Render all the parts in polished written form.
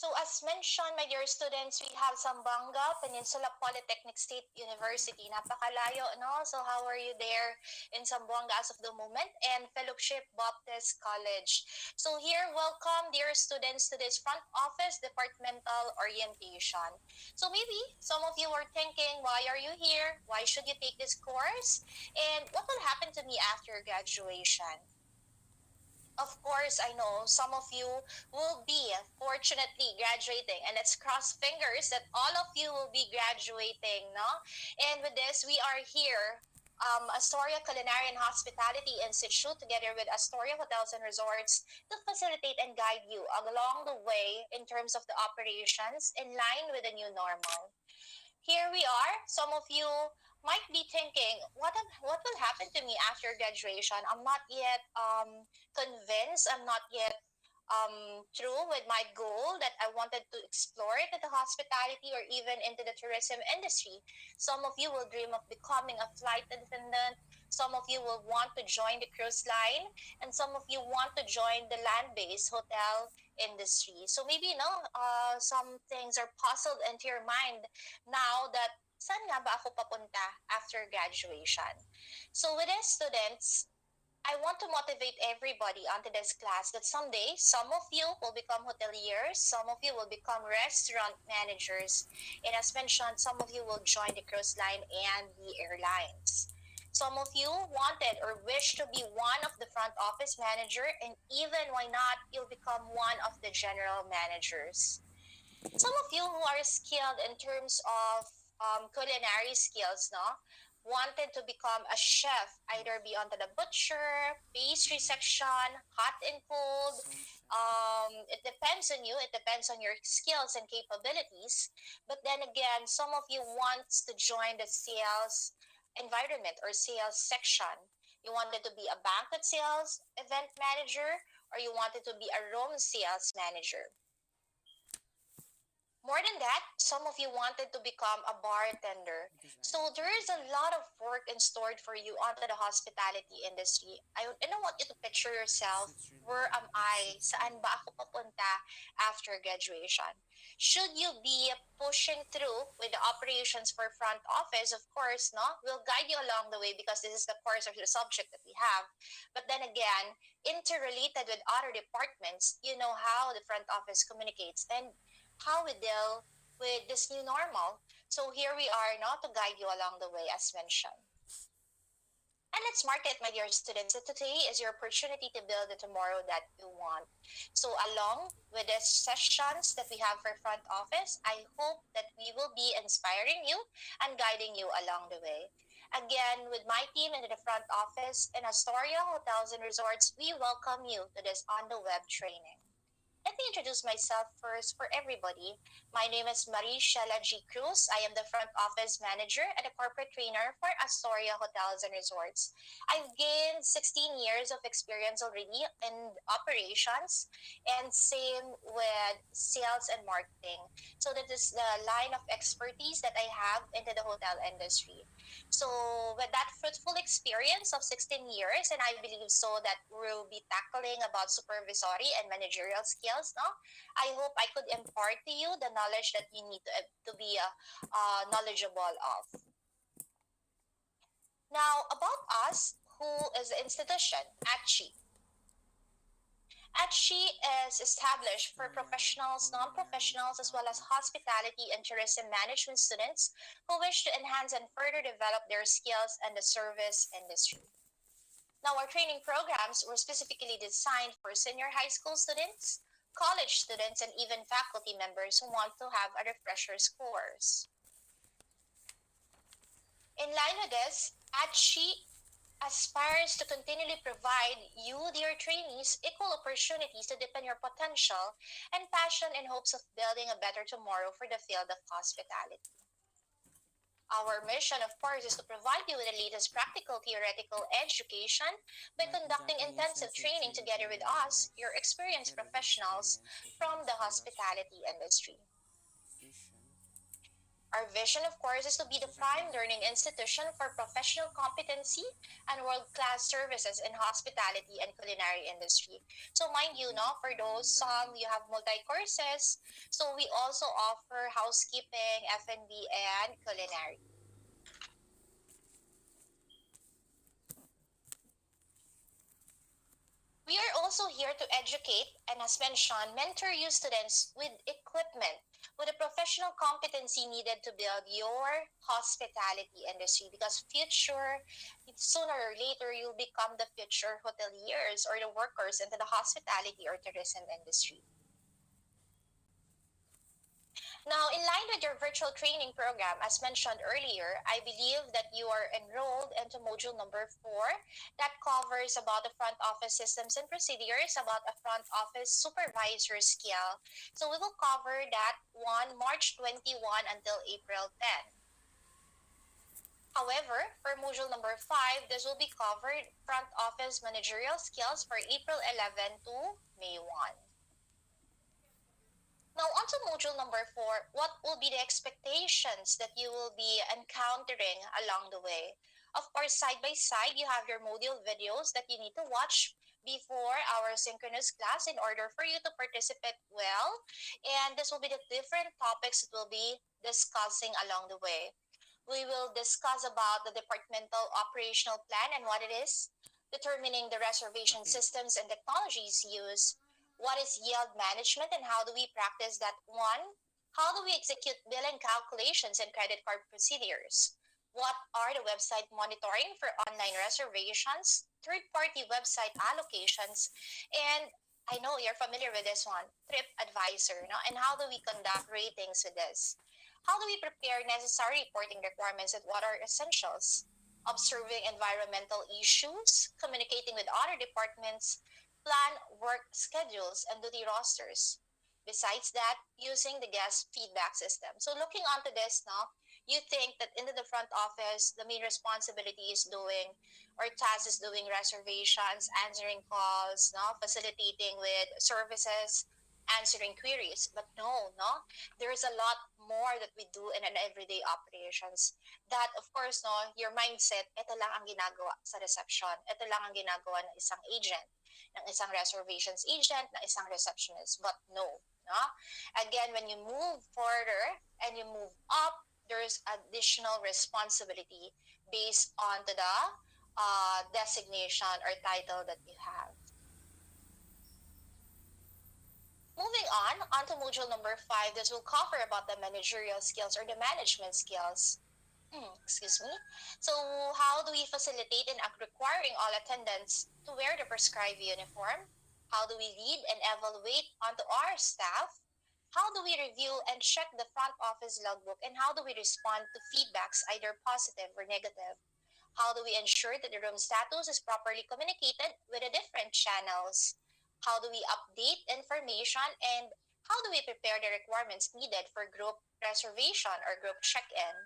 So as mentioned, my dear students, we have Zamboanga Peninsula Polytechnic State University. Napakalayo, no? So how are you there in Zamboanga as of the moment? And Fellowship Baptist College. So here, welcome, dear students, to this front office departmental orientation. So maybe some of you are thinking, why are you here? Why should you take this course? And what will happen to me after graduation? Of course, I know some of you will be fortunately graduating, and let's cross fingers that all of you will be graduating, no? And with this, we are here, Astoria Culinary and Hospitality Institute, together with Astoria Hotels and Resorts, to facilitate and guide you along the way in terms of the operations in line with the new normal. Here we are. Some of you might be thinking, what will happen to me after graduation? I'm not yet convinced. I'm not yet through with my goal that I wanted to explore it at the hospitality or even into the tourism industry. Some of you will dream of becoming a flight attendant. Some of you will want to join the cruise line, and some of you want to join the land-based hotel industry. So maybe some things are puzzled into your mind now that saan nga ba ako papunta after graduation. So with these students, I want to motivate everybody onto this class that someday some of you will become hoteliers, some of you will become restaurant managers, and as mentioned, some of you will join the cruise line and the airlines. Some of you wanted or wish to be one of the front office manager, and even why not, you'll become one of the general managers. Some of you who are skilled in terms of culinary skills, no, wanted to become a chef, either be onto the butcher, pastry section, hot and cold. It depends on you. It depends on your skills and capabilities. But then again, some of you wants to join the sales environment or sales section. You wanted to be a banquet sales event manager, or you wanted to be a room sales manager. More than that, some of you wanted to become a bartender. So there is a lot of work in stored for you onto the hospitality industry. I don't want you to picture yourself, where am I? Saan ba ako papunta after graduation? Should you be pushing through with the operations for front office, of course, no? We'll guide you along the way because this is the course of the subject that we have. But then again, interrelated with other departments, you know how the front office communicates and how we deal with this new normal. So here we are now to guide you along the way as mentioned. And let's mark it, my dear students, that today is your opportunity to build the tomorrow that you want. So along with the sessions that we have for front office, I hope that we will be inspiring you and guiding you along the way. Again, with my team in the front office in Astoria Hotels and Resorts, we welcome you to this on the web training. Let me introduce myself first for everybody. My name is Marie Shella G. Cruz. I am the front office manager and a corporate trainer for Astoria Hotels and Resorts. I've gained 16 years of experience already in operations and same with sales and marketing. So that is the line of expertise that I have into the hotel industry. So with that fruitful experience of 16 years, and I believe so that we'll be tackling about supervisory and managerial skills, no? I hope I could impart to you the knowledge that you need to be knowledgeable of. Now, about us, who is the institution? ATCHI. ATCHI is established for professionals, non-professionals, as well as hospitality and tourism management students who wish to enhance and further develop their skills in the service industry. Now, our training programs were specifically designed for senior high school students, college students, and even faculty members who want to have a refresher course. In line with this, ATCHI aspires to continually provide you, dear trainees, equal opportunities to deepen your potential and passion in hopes of building a better tomorrow for the field of hospitality. Our mission, of course, is to provide you with the latest practical theoretical education by conducting intensive training together with us, your experienced professionals from the hospitality industry. Our vision, of course, is to be the prime learning institution for professional competency and world-class services in hospitality and culinary industry. So mind you, no, for those some you have multi-courses. So we also offer housekeeping, F&B, and culinary. We are also here to educate and, as mentioned, mentor you students with equipment, with the professional competency needed to build your hospitality industry. Because sooner or later, you'll become the future hoteliers or the workers into the hospitality or tourism industry. Now, in line with your virtual training program, as mentioned earlier, I believe that you are enrolled into module number 4 that covers about the front office systems and procedures, about a front office supervisor skill. So we will cover that one March 21 until April 10. However, for module number 5, this will be covered front office managerial skills for April 11 to May 1. Now, on to module number 4, what will be the expectations that you will be encountering along the way? Of course, side by side, you have your module videos that you need to watch before our synchronous class in order for you to participate well. And this will be the different topics that we'll be discussing along the way. We will discuss about the departmental operational plan and what it is, determining the reservation systems and technologies used, what is yield management and how do we practice that one, how do we execute billing calculations and credit card procedures, what are the website monitoring for online reservations, third-party website allocations, and I know you're familiar with this one, Trip Advisor, no? And how do we conduct ratings with this? How do we prepare necessary reporting requirements and what are essentials? Observing environmental issues, communicating with other departments, plan work schedules and duty rosters. Besides that, using the guest feedback system. So looking onto this now, you think that into the front office, the main responsibility is doing or task is doing reservations, answering calls, no, facilitating with services, answering queries. But no, there is a lot more that we do in an everyday operations. That of course, no, your mindset, ito lang ang ginagawa sa reception. Ito lang ang ginagawa ng isang agent, ng isang reservations agent, ng isang receptionist. But no, no? Again, when you move further and you move up, there's additional responsibility based on to the designation or title that you have. Moving on to module number 5, this will cover about the managerial skills or the management skills. Excuse me. So, how do we facilitate and requiring all attendants to wear the prescribed uniform? How do we lead and evaluate onto our staff? How do we review and check the front office logbook? And how do we respond to feedbacks, either positive or negative? How do we ensure that the room status is properly communicated with the different channels? How do we update information and how do we prepare the requirements needed for group reservation or group check-in?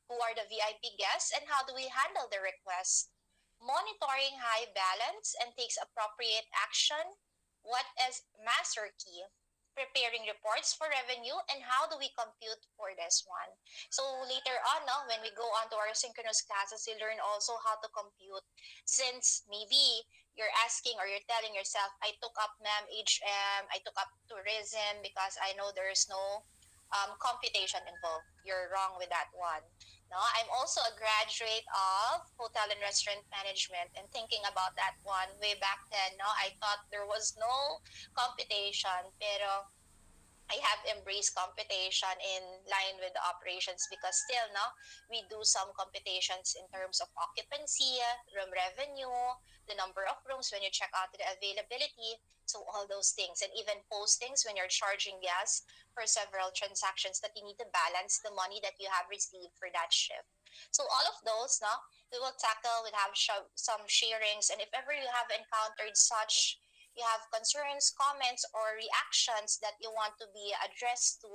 Who are the VIP guests and how do we handle the request? Monitoring high balance and takes appropriate action. What is master key? Preparing reports for revenue and how do we compute for this one? So later on, no, when we go on to our synchronous classes, you learn also how to compute. Since maybe you're asking or you're telling yourself, I took up ma'am HM, I took up tourism because I know there's no computation involved. You're wrong with that one. No, I'm also a graduate of hotel and restaurant management and thinking about that one way back then, no, I thought there was no computation, pero I have embraced computation in line with the operations because still, no, we do some computations in terms of occupancy, room revenue, the number of rooms when you check out the availability, so all those things, and even postings when you're charging guests for several transactions that you need to balance the money that you have received for that shift. So all of those, no, we will tackle. We'll have some sharings, and if ever you have encountered such you have concerns, comments, or reactions that you want to be addressed to,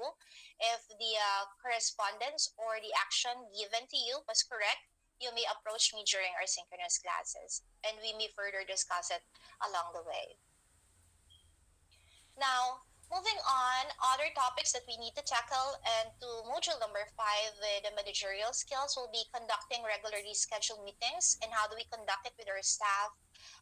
if the correspondence or the action given to you was correct, you may approach me during our synchronous classes and we may further discuss it along the way. Now, Moving on, other topics that we need to tackle and to module number 5 with the managerial skills will be conducting regularly scheduled meetings and how do we conduct it with our staff?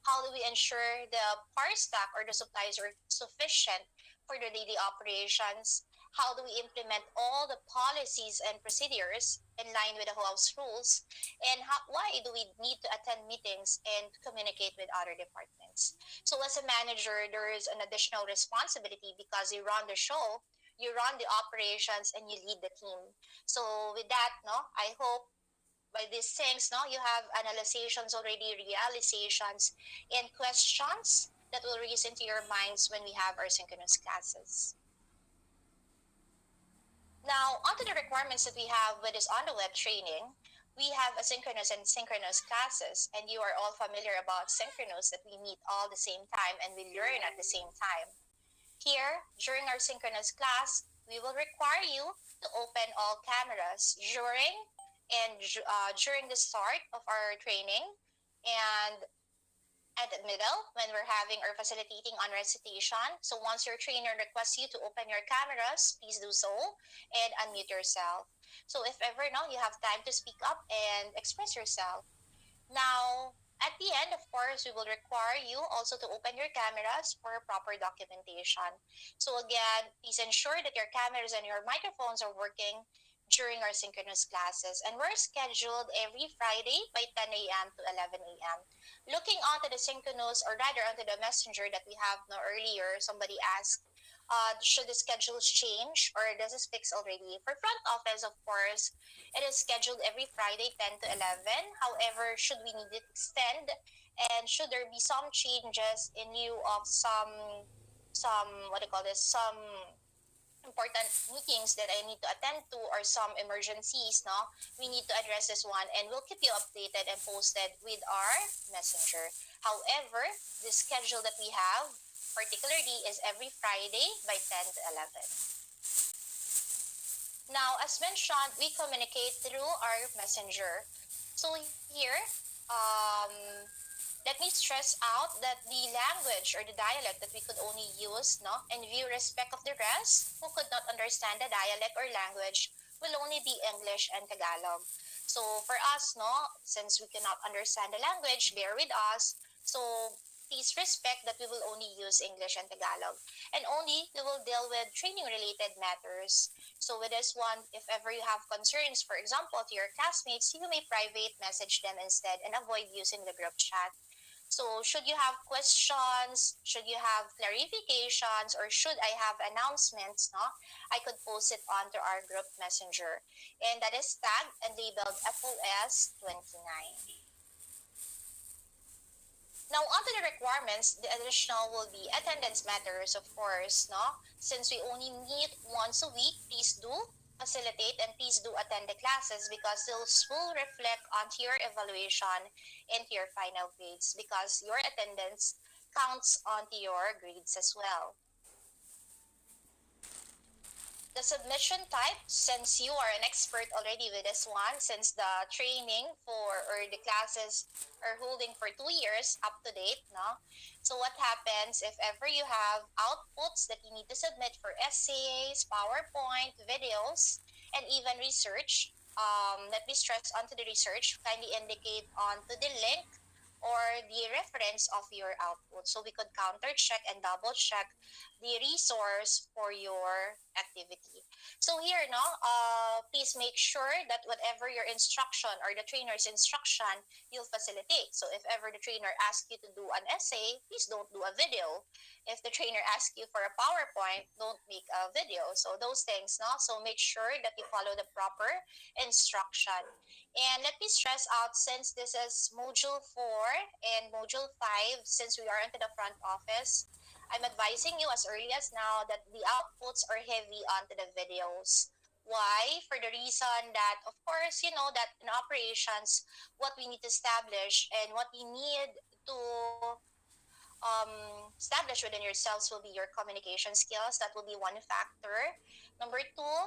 How do we ensure the power stack or the supplies are sufficient for the daily operations? How do we implement all the policies and procedures in line with the house rules? And why do we need to attend meetings and communicate with other departments? So as a manager, there is an additional responsibility because you run the show, you run the operations, and you lead the team. So with that, no, I hope by these things, no, you have analyzations already, realizations, and questions that will raise into your minds when we have our synchronous classes. Now, onto the requirements that we have with this on the web training. We have asynchronous and synchronous classes, and you are all familiar about synchronous that we meet all the same time and we learn at the same time. Here, during our synchronous class, we will require you to open all cameras during the start of our training and at the middle when we're having or facilitating on recitation. So once your trainer requests you to open your cameras, please do so and unmute yourself. So if ever now you have time to speak up and express yourself. Now, at the end, of course, we will require you also to open your cameras for proper documentation. So again, please ensure that your cameras and your microphones are working during our synchronous classes. And we're scheduled every Friday by 10 a.m. to 11 a.m. Looking onto the synchronous, or rather onto the messenger that we have no earlier, somebody asked, should the schedules change or does it fix already? For front office, of course, it is scheduled every Friday, 10 to 11. However, should we need it extend and should there be some changes in lieu of some what do you call this, some important meetings that I need to attend to or some emergencies, no, we need to address this one and we'll keep you updated and posted with our messenger. However, the schedule that we have particularly is every Friday by 10 to 11. Now, as mentioned, we communicate through our messenger. So here, um, let me stress out that the language or the dialect that we could only use, no, in view respect of the rest who could not understand the dialect or language will only be English and Tagalog. So for us, no, since we cannot understand the language, bear with us. So please respect that we will only use English and Tagalog. And only we will deal with training related matters. So with this one, if ever you have concerns, for example, to your classmates, you may private message them instead and avoid using the group chat. So, should you have questions, should you have clarifications, or should I have announcements, no, I could post it onto our group messenger. And that is tagged and labeled FOS 29. Now, onto the requirements, the additional will be attendance matters, of course, no? Since we only meet once a week, please do facilitate and please do attend the classes because those will reflect onto your evaluation and to your final grades because your attendance counts onto your grades as well. The submission type, since you are an expert already with this one, since the training for or the classes are holding for 2 years up to date, no? So what happens if ever you have outputs that you need to submit for essays, PowerPoint, videos, and even research? Let me stress onto the research. Kindly indicate onto the link or the reference of your output. So we could counter check and double check the resource for your activity. So here, no, please make sure that whatever your instruction or the trainer's instruction, you'll facilitate. So if ever the trainer asks you to do an essay, please don't do a video. If the trainer asks you for a PowerPoint, don't make a video. So those things, no. So make sure that you follow the proper instruction. And let me stress out since this is module 4 and module 5, since we are into the front office, I'm advising you as early as now that the outputs are heavy onto the videos. Why? For the reason that, of course, you know that in operations, what we need to establish and what you need to establish within yourselves will be your communication skills. That will be one factor. Number two,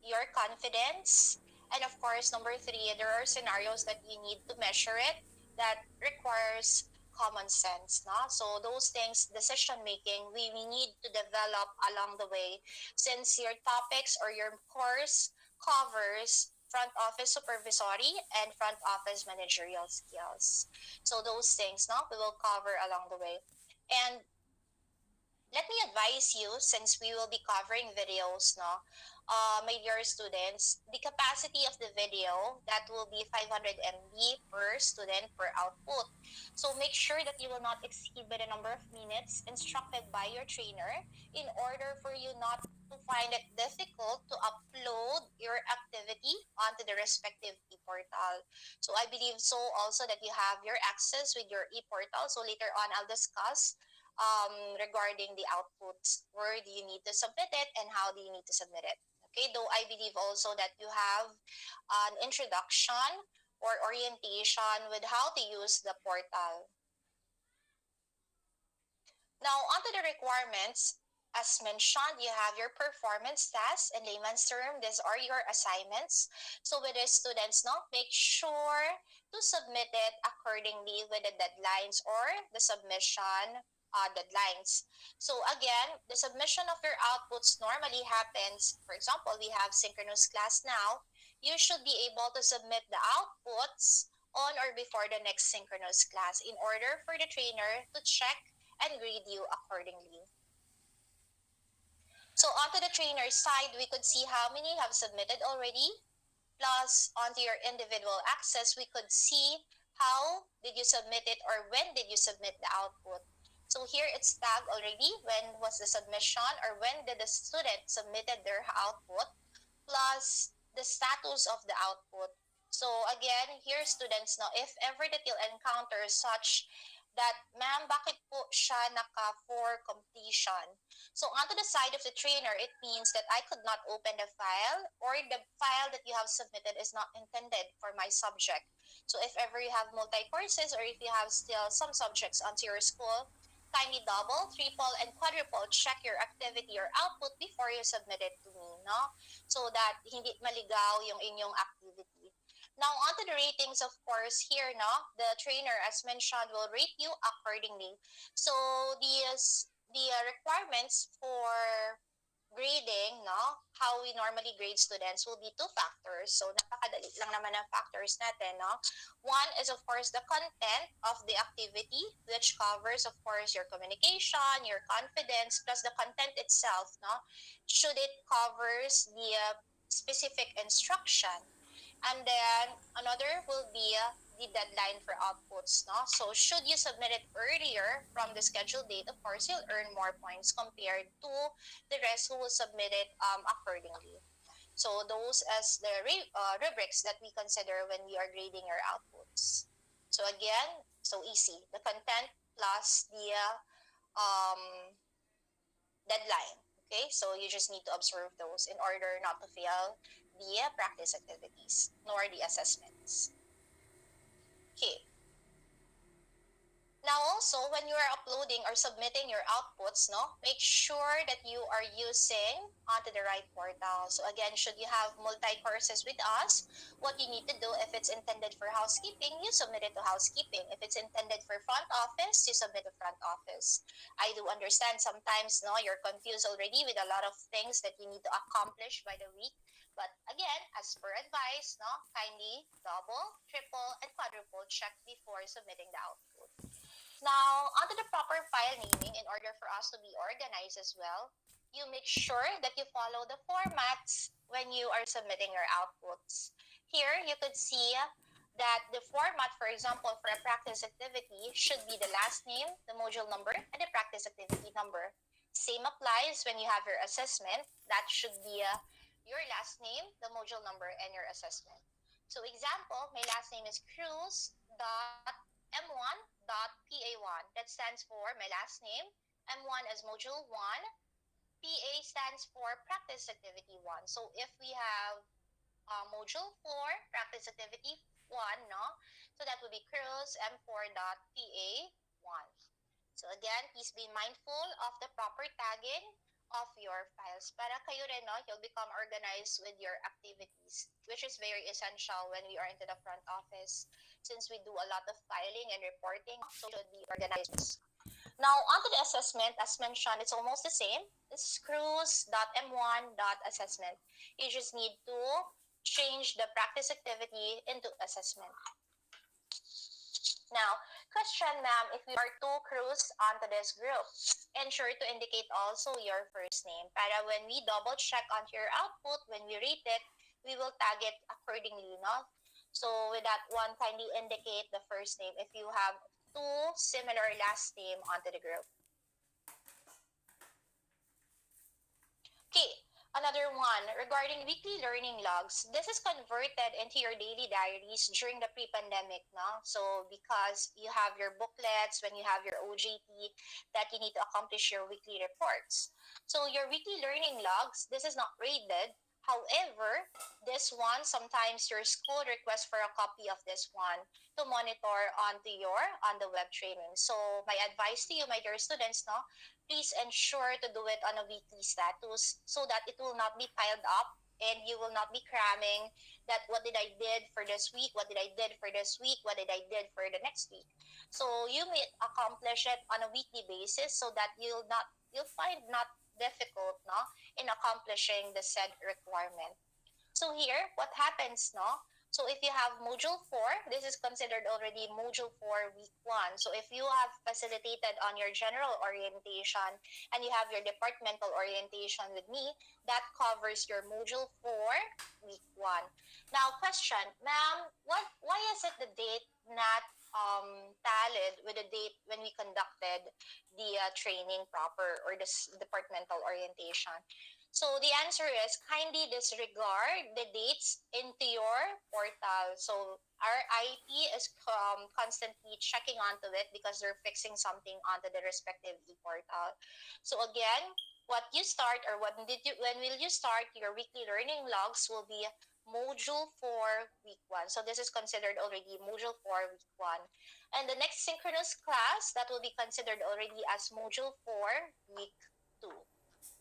your confidence. And of course, number three, there are scenarios that you need to measure it that requires common sense. No? So those things, decision making, we need to develop along the way, since your topics or your course covers front office supervisory and front office managerial skills. So those things, no, we will cover along the way. And let me advise you, since we will be covering videos, no, my dear students, the capacity of the video, that will be 500 MB per student per output. So make sure that you will not exceed by the number of minutes instructed by your trainer, in order for you not to find it difficult to upload your activity onto the respective e-portal. So I believe so also that you have your access with your e-portal. So later on, I'll discuss regarding the outputs. Where do you need to submit it and how do you need to submit it? Okay, though I believe also that you have an introduction or orientation with how to use the portal. Now, onto the requirements. As mentioned, you have your performance tasks. In layman's term, these are your assignments. So with the students, now make sure to submit it accordingly with the deadlines or the submission deadlines. So again, the submission of your outputs normally happens, for example, we have synchronous class now. You should be able to submit the outputs on or before the next synchronous class, in order for the trainer to check and grade you accordingly. So onto the trainer side, we could see how many have submitted already. Plus, onto your individual access, we could see how did you submit it or when did you submit the output. So here it's tagged already, when was the submission or when did the student submitted their output, plus the status of the output. So again, here students, now if ever that you'll encounter such that, ma'am, bakit po siya naka for completion? So onto the side of the trainer, it means that I could not open the file, or the file that you have submitted is not intended for my subject. So if ever you have multi-courses, or if you have still some subjects onto your school, kindly double, triple, and quadruple check your activity or output before you submit it to me, no? So that hindi maligaw yung inyong activity. Now, onto the ratings, of course, here, no, the trainer, as mentioned, will rate you accordingly. So, the requirements for grading, no, how we normally grade students will be two factors. So, napakadali lang naman ang factors natin, no? One is, of course, the content of the activity, which covers, of course, your communication, your confidence, plus the content itself, no? Should it covers the specific instruction. And then another will be the deadline for outputs. No? So should you submit it earlier from the scheduled date, of course, you'll earn more points compared to the rest who will submit it accordingly. So those as the rubrics that we consider when we are grading our outputs. So again, so easy. The content plus the deadline. Okay, so you just need to observe those in order not to fail the practice activities nor the assessments. Okay. Now also, when you are uploading or submitting your outputs, no, make sure that you are using onto the right portal. So again, should you have multi-courses with us, what you need to do, if it's intended for housekeeping, you submit it to housekeeping. If it's intended for front office, you submit to front office. I do understand sometimes, no, you're confused already with a lot of things that you need to accomplish by the week. But again, as per advice, no, kindly double, triple, and quadruple check before submitting the output. Now, onto the proper file naming, in order for us to be organized as well, you make sure that you follow the formats when you are submitting your outputs. Here, you could see that the format, for example, for a practice activity should be the last name, the module number, and the practice activity number. Same applies when you have your assessment. That should be your last name, the module number, and your assessment. So example, my last name is Cruz.m1.PA1. That stands for my last name. M1 as module 1. PA stands for practice activity 1. So if we have module 4, practice activity 1, no? So that would be Cruz M4.PA1. So again, please be mindful of the proper tagging of your files. Para kayo rin, no, you'll become organized with your activities, which is very essential when we are into the front office. since we do a lot of filing and reporting, so should be organized. Now, onto the assessment, as mentioned, it's almost the same. It's cruise.m1.assessment. You just need to change the practice activity into assessment. Now, question, ma'am, if we are to cruise onto this group, ensure to indicate also your first name. Para when we double check onto your output, when we rate it, we will tag it accordingly, no? So with that one, kindly indicate the first name if you have two similar last name onto the group. Okay, another one regarding weekly learning logs. This is converted into your daily diaries during the pre-pandemic, no? So because you have your booklets, when you have your OJT, that you need to accomplish your weekly reports. So your weekly learning logs, this is not graded. However, this one, sometimes your school requests for a copy of this one to monitor onto your on the web training. So my advice to you, my dear students, no, please ensure to do it on a weekly status so that it will not be piled up and you will not be cramming that what did I did for this week, what did I did for this week, what did I did for the next week. So you may accomplish it on a weekly basis so that you'll find not difficult, no, in accomplishing the said requirement. So here, what happens, no? So if you have module 4, this is considered already module 4 week 1. So if you have facilitated on your general orientation and you have your departmental orientation with me, that covers your module 4 week 1. Now question, ma'am, why is it the date not tallied with the date when we conducted the training proper or this departmental orientation? So the answer is kindly disregard the dates into your portal. So our IT is constantly checking onto it because they're fixing something onto the respective e-portal. So again, what you start or when will you start your weekly learning logs will be module 4 week 1. So this is considered already module 4 week 1. And the next synchronous class that will be considered already as module 4 week 2.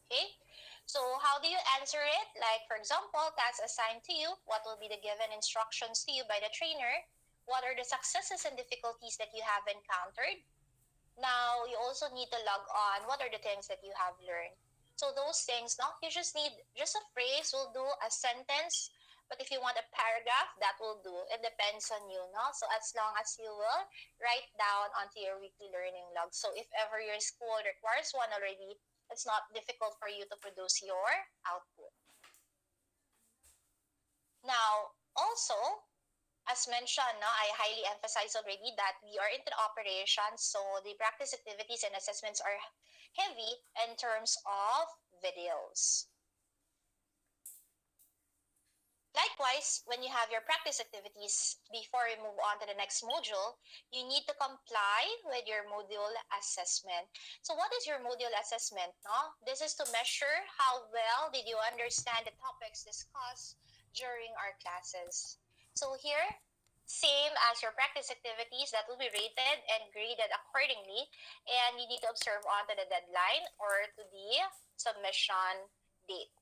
Okay? So how do you answer it? Like, for example, tasks assigned to you, what will be the given instructions to you by the trainer? What are the successes and difficulties that you have encountered? Now, you also need to log on what are the things that you have learned. So those things, no, you just need just a phrase will do, a sentence. But if you want a paragraph, that will do. It depends on you, no? So as long as you will write down onto your weekly learning log. So if ever your school requires one already, it's not difficult for you to produce your output. Now, also, as mentioned, no, I highly emphasize already that we are into the operations, so the practice activities and assessments are heavy in terms of videos. Likewise, when you have your practice activities, before we move on to the next module, you need to comply with your module assessment. So what is your module assessment? No? This is to measure how well did you understand the topics discussed during our classes. So here, same as your practice activities, that will be rated and graded accordingly, and you need to observe onto the deadline or to the submission date.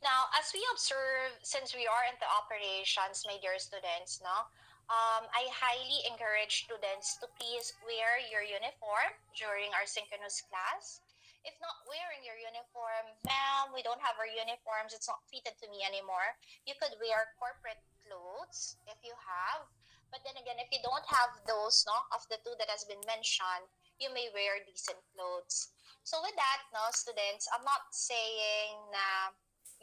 Now, as we observe, since we are into operations, my dear students, no, I highly encourage students to please wear your uniform during our synchronous class. If not wearing your uniform, ma'am, we don't have our uniforms, it's not fitted to me anymore. You could wear corporate clothes if you have. But then again, if you don't have those, no, of the two that has been mentioned, you may wear decent clothes. So with that, no, students, I'm not saying na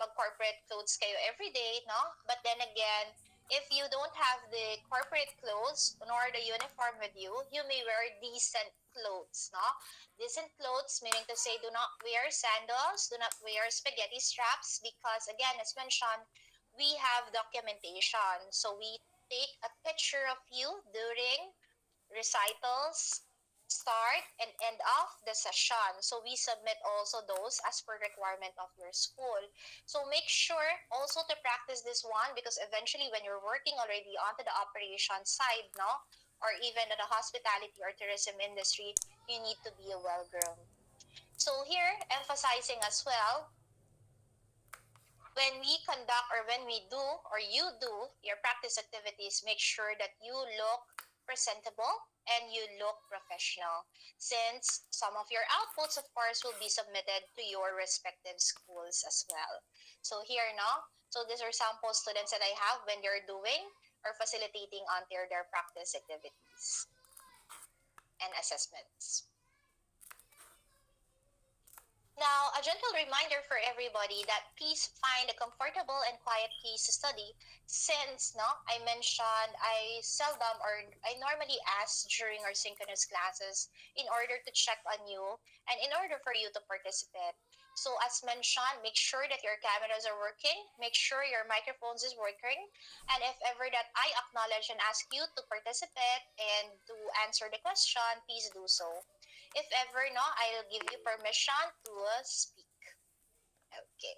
mag-corporate clothes kayo every day, no? But then again, if you don't have the corporate clothes nor the uniform with you, you may wear decent clothes, no? Decent clothes meaning to say do not wear sandals, do not wear spaghetti straps because again, as mentioned, we have documentation. So we take a picture of you during recitals, start and end of the session. So we submit also those as per requirement of your school. So make sure also to practice this one because eventually when you're working already onto the operation side, no, or even in the hospitality or tourism industry, you need to be well groomed. So here, emphasizing as well, when we conduct or when we do or you do your practice activities, make sure that you look presentable and you look professional, since some of your outputs, of course, will be submitted to your respective schools as well. So here now, so these are sample students that I have when they're doing or facilitating on their practice activities and assessments. Now, a gentle reminder for everybody that please find a comfortable and quiet place to study, since no, I mentioned I seldom or I normally ask during our synchronous classes in order to check on you and in order for you to participate. So as mentioned, make sure that your cameras are working, make sure your microphones is working, and if ever that I acknowledge and ask you to participate and to answer the question, please do so. If ever no, I'll give you permission to speak. Okay.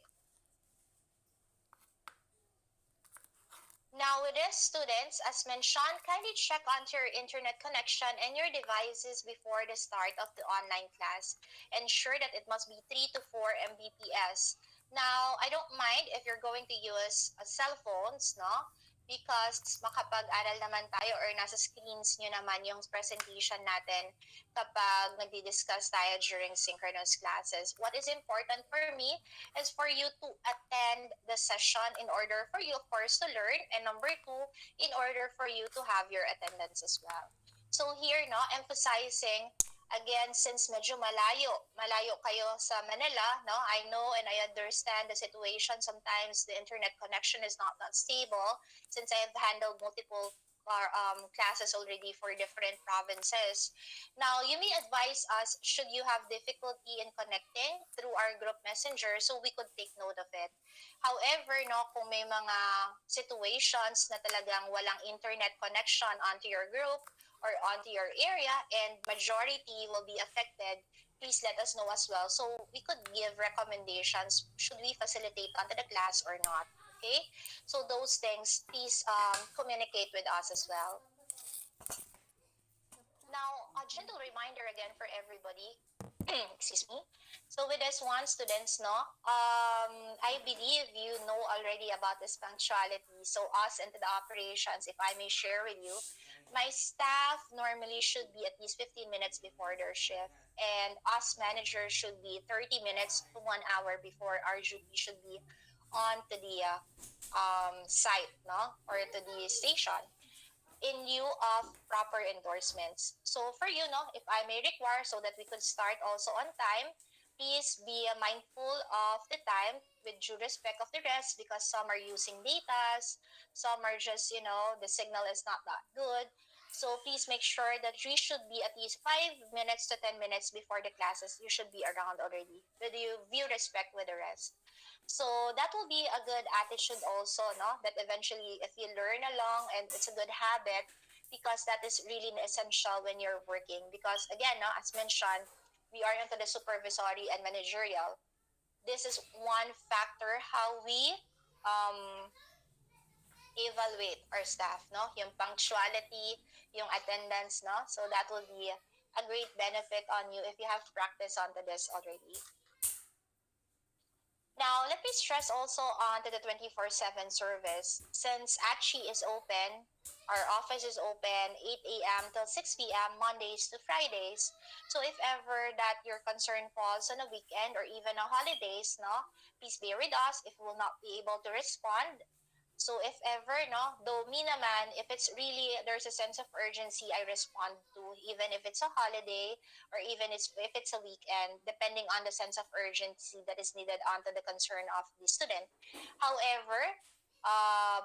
Now with this, students, as mentioned, kindly check onto your internet connection and your devices before the start of the online class. Ensure that it must be 3 to 4 Mbps. Now, I don't mind if you're going to use cell phones, no? Because makapag-aral naman tayo or nasa screens nyo naman yung presentation natin kapag nagdi-discuss tayo during synchronous classes. What is important for me is for you to attend the session in order for you, of course, to learn. And number two, in order for you to have your attendance as well. So here, no, emphasizing, again, since medyo malayo kayo sa Manila, no, I know and I understand the situation. Sometimes the internet connection is not that stable, since I have handled multiple classes already for different provinces. Now, you may advise us should you have difficulty in connecting through our group messenger so we could take note of it. However, no, kung may mga situations na talagang walang internet connection onto your group or onto your area and majority will be affected, please let us know as well so we could give recommendations should we facilitate onto the class or not. Okay? So those things, please communicate with us as well. Now, a gentle reminder again for everybody. Excuse me. So with this one, students, no, I believe you know already about this punctuality. So us into the operations, if I may share with you, my staff normally should be at least 15 minutes before their shift. And us managers should be 30 minutes to 1 hour before our duty should be on to the site, no, or to the station in lieu of proper endorsements. So for you, no, if I may require so that we could start also on time, please be mindful of the time with due respect of the rest because some are using datas, some are just, the signal is not that good. So please make sure that we should be at least 5 minutes to 10 minutes before the classes. You should be around already with you view respect with the rest. So that will be a good attitude also, no? That eventually if you learn along and it's a good habit because that is really essential when you're working. Because again, no, as mentioned, we are into the supervisory and managerial. This is one factor how we um, evaluate our staff, no? Yung punctuality, yung attendance, no? So that will be a great benefit on you if you have practice onto this already. Now, let me stress also on to the 24/7 service. Since ACHI is open, our office is open 8 a.m. till 6 p.m. Mondays to Fridays. So if ever that your concern falls on a weekend or even on holidays, no, please bear with us if we will not be able to respond. So if ever, no, though me naman, if it's really, there's a sense of urgency, I respond to, even if it's a holiday or even if it's a weekend, depending on the sense of urgency that is needed onto the concern of the student. However,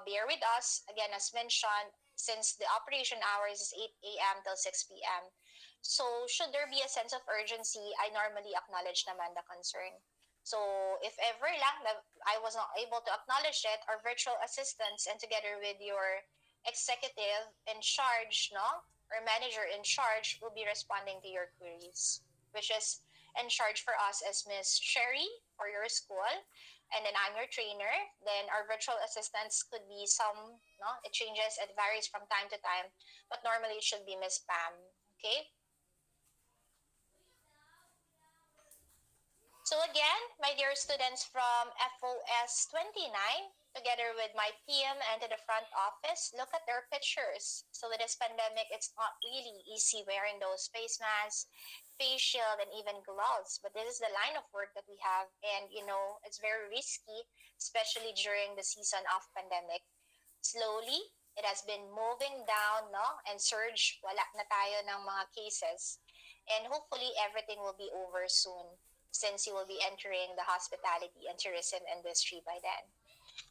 bear with us, again, as mentioned, since the operation hours is 8 a.m. till 6 p.m. So should there be a sense of urgency, I normally acknowledge naman the concern. So if ever lang na I was not able to acknowledge it, our virtual assistants and together with your executive in charge, no, or manager in charge will be responding to your queries, which is in charge for us as Miss Sherry for your school, and then I'm your trainer. Then our virtual assistants could be some, no, it changes, it varies from time to time, but normally it should be Miss Pam. Okay. So again, my dear students from FOS 29, together with my team and to the front office, look at their pictures. So with this pandemic, it's not really easy wearing those face masks, face shield, and even gloves. But this is the line of work that we have. And, it's very risky, especially during the season of pandemic. Slowly, it has been moving down, no? And surge, wala na tayo ng mga cases. And hopefully, everything will be over soon since you will be entering the hospitality and tourism industry by then.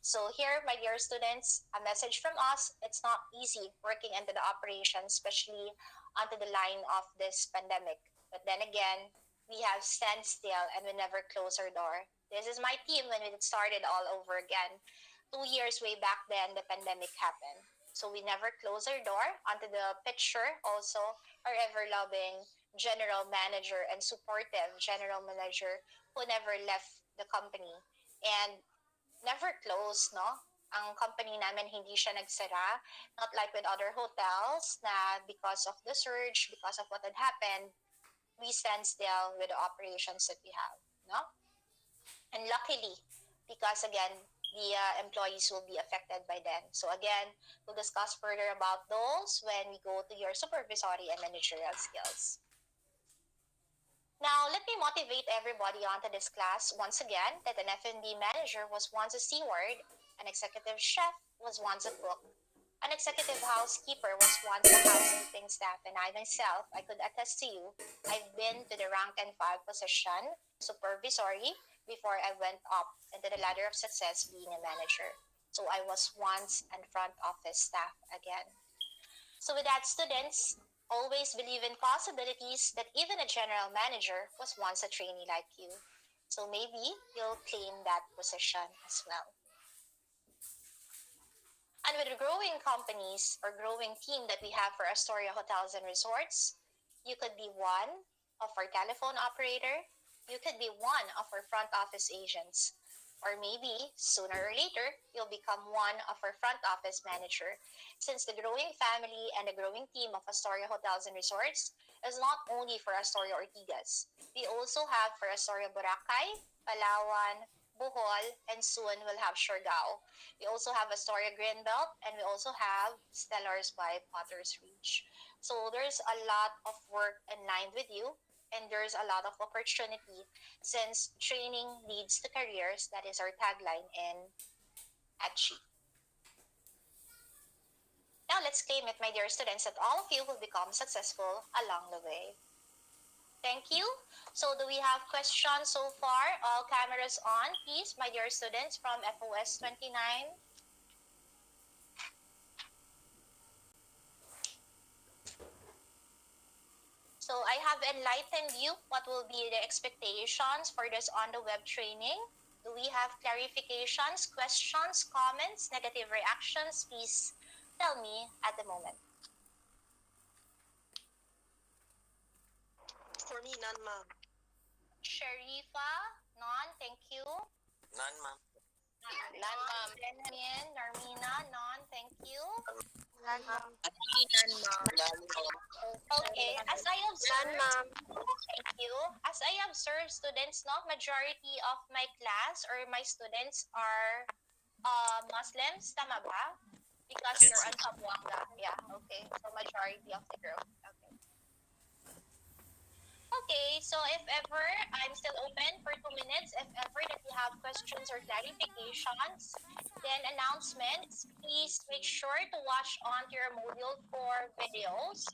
So here, my dear students, a message from us. It's not easy working into the operation, especially onto the line of this pandemic. But then again, we have stand still and we never close our door. This is my team when it started all over again. 2 years way back then, the pandemic happened. So we never close our door. Onto the picture, also, our ever-loving general manager and supportive general manager who never left the company. And never closed, no? Ang company namin hindi siya nagsara. Not like with other hotels na because of the surge, because of what had happened, we stand still with the operations that we have, no? And luckily, because again, the employees will be affected by then. So again, we'll discuss further about those when we go to your supervisory and managerial skills. Now, let me motivate everybody onto this class once again that an F&B manager was once a steward, an executive chef was once a cook, an executive housekeeper was once a housekeeping staff, and I myself, I could attest to you, I've been to the rank and file position, supervisory, before I went up into the ladder of success being a manager. So I was once an front office staff again. So with that, students, always believe in possibilities that even a general manager was once a trainee like you. So maybe you'll claim that position as well. And with the growing companies or growing team that we have for Astoria Hotels and Resorts, you could be one of our telephone operator, you could be one of our front office agents, or maybe sooner or later, you'll become one of our front office manager, since the growing family and the growing team of Astoria Hotels and Resorts is not only for Astoria Ortigas. We also have for Astoria Boracay, Palawan, Bohol, and soon we'll have Siargao. We also have Astoria Greenbelt, and we also have Stellars by Potter's Reach. So there's a lot of work in line with you, and there's a lot of opportunity since training leads to careers. That is our tagline in ADCHI. Now let's claim it, my dear students, that all of you will become successful along the way. Thank you. So do we have questions so far? All cameras on, please, my dear students from FOS 29. So I have enlightened you what will be the expectations for this on-the-web training. Do we have clarifications, questions, comments, negative reactions? Please tell me at the moment. For me, none, ma'am. Sharifa, none, thank you. None, ma'am. None, ma'am. Benjamin, Narmina, none, thank you. None, ma'am. None, ma'am. Okay, as I observed, None, ma'am. thank you. As I observe students, no, majority of my class or my students are Muslims, tama ba? Because Yes. you're on Pabuanga. Yeah, okay. So majority of the group. Okay. Okay, so if ever, I'm still open for 2 minutes. If ever that you have questions or clarifications, then announcements, please make sure to watch on your Module 4 videos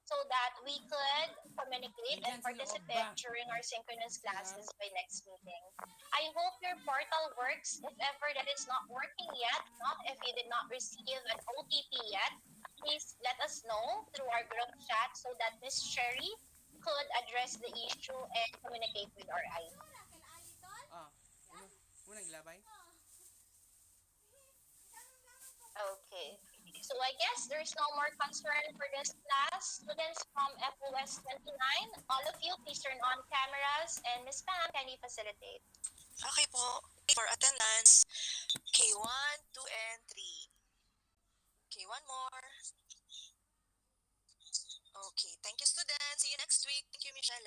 so that we could communicate and participate during our synchronous classes by next meeting. I hope your portal works. If ever that is not working yet, not if you did not receive an OTP yet, please let us know through our group chat so that Miss Sherry could address the issue and communicate with our IT. Okay. So I guess there's no more concern for this class. Students from FOS 29, all of you, please turn on cameras. And Ms. Pam, can you facilitate? Okay po. For attendance, K1, 2, and 3. Okay, one more. Okay, thank you, students. See you next week. Thank you, Michelle.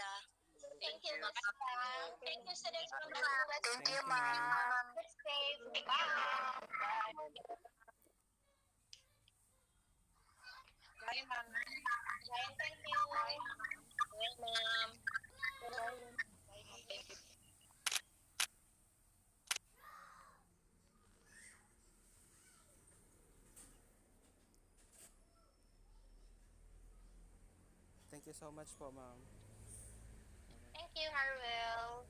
Thank you, Miss Pam. Thank you, students from the West. Thank you, ma'am. Let's stay. Bye. Bye, ma'am. Bye. Thank you. Bye, ma'am. Thank you. Thank you so much po, ma'am. Thank you, Harwell.